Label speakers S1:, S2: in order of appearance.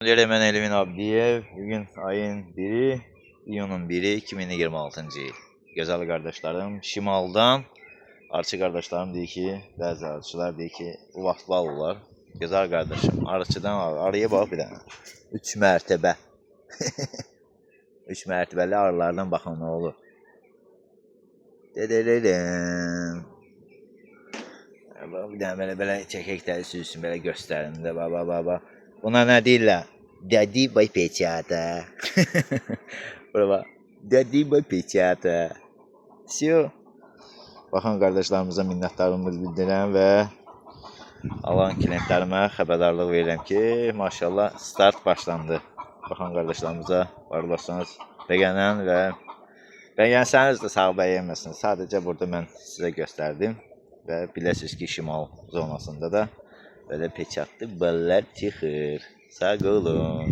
S1: Mən Elvin Abdiyev. Bugün ayın 1-i, iyunun 1-i 2026-cı il. Gözəl qardaşlarım, şimaldan arıçı qardaşlarım deyir ki, bəzi arıçılar deyir ki, bu vaxt bal olar. Gözəl qardaşım, arıçıdan arıya bax bir dənə. 3 mərtəbə. 3 mərtəbəli arılardan baxın nə olur. Dedelerim. Bir dənə belə çəkəkləri süzsün, belə göstərin də, baba. Buna nə deyirlər? Dədi boy peçata. Bura bax. Dədi boy peçata. Всё. Baxın qardaşlarımıza minnətdarlığımı bildirirəm və alan klientlərimə xəbərdarlıq verirəm ki, maşallah start başlandı. Baxın qardaşlarımıza varlarsanız bəgənən və bəgənsəniz də sağ bəyənməsiniz. Sadəcə burada mən sizə göstərdim və biləsiniz ki, şimal zonasında da belə peçatlı ballar çıxır. Sağ olun.